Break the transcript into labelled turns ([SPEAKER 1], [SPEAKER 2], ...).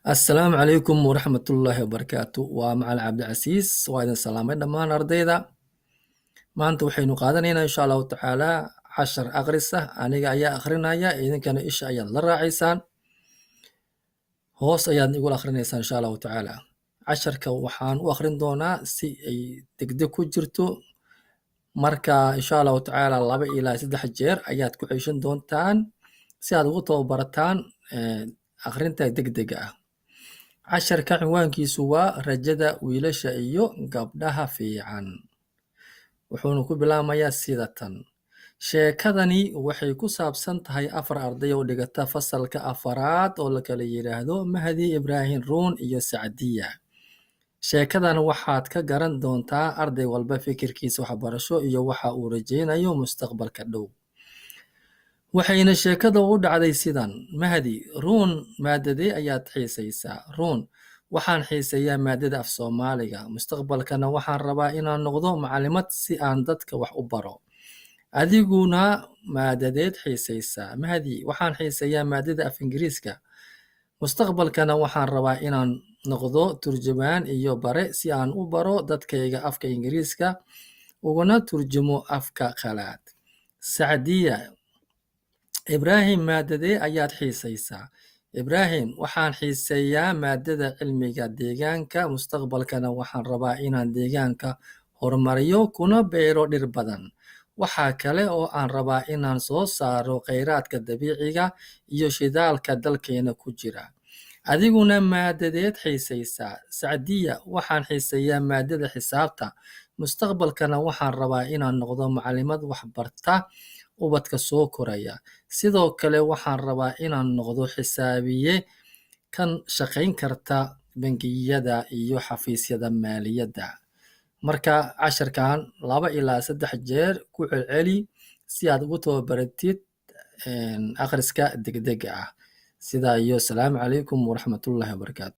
[SPEAKER 1] Assalaamu calaykum waraxmatullaahi wabarakaatu. Waa Macalin Cabdicasiis. Waa idin salaamay dhammaan ardayda. Maanta waxaynu qaadanaynaa insha Allahu tacaalaa cashar akhris ah. Aniga ayaa akhrinaya, idinkana isha ayaad la raacaysaan. Hoos ayaad igula akhrinaysaan insha Allahu tacaalaa. Casharka waxaan u akhrin doonaa si ay degdeg ku jirto. Marka insha Allahu tacaalaa 2 ilaa 3 jeer ayaad ku ceshan doontaan si aad ugu tababarataan akhrinta degdega ah. Casharka cinwaankiisu waa rajada wiilasha iyo gabdhaha fiican. Wuxuuna ku bilaabmayaa sida tan. Sheekadani waxay ku saabsan tahay 4 arday oo dhigata fasalka 4aad oo la kala yiraahdo Mahdi, Ibraahim, Ruun iyo Sacdiya. Sheekadan waxaad ka garan doontaa arday walba fikirkiisa waxbarasho iyo waxa uu rajaynayo mustaqbalka dhow. Waxayna sheekada u dhacday sidan. Mahdi, Ruun, maadadee ayaad xiisaysaa? Ruun, waxaan xiiseeyaa maadada af Soomaaliga. Mustaqbalkana waxaan rabaa inaan noqdo macalimad si aan dadka wax u baro. Adiguna maadadeed xiisaysaa? Mahdi, waxaan xiiseeyaa maadada af Ingiriiska. Mustaqbalkana waxaan rabaa inaan noqdo turjumaan iyo bare si aan u baro dadkayga afka Ingiriiska uguna turjumo afka qalaad. Sacdiya, Ibraahim, maadadee ayaad xiisaysaa? Ibraahim, waxaan xiiseeyaa maadada cilmiga deegaanka. Mustaqbalkana waxaan rabaa inaan deegaanka horumariyo kuna beero dhir badan. Waxaa kale oo aan rabaa inaan soo saaro kheyraadka dabiiciga iyo shidaalka dalkeena ku jira. Adiguna maadadeed xiisaysaa? Sacdiya, waxaan xiiseeyaa maadada xisaabta. Mustaqbalkana waxaan rabaa inaan noqdo macalimad waxbarta ubadka soo koraya. Sidoo kale waxaan rabaa inaan noqdo xisaabiye kan shaqayn karta bangiyada iyo xafiisyada maaliyadda. Marka casharkan 2 ilaa 3 jeer ku celceli si aad ugu tababaratid akhriska degdega ah. Sidaa iyo salaamu calaykum waraxmatullaahi wabarakaatu.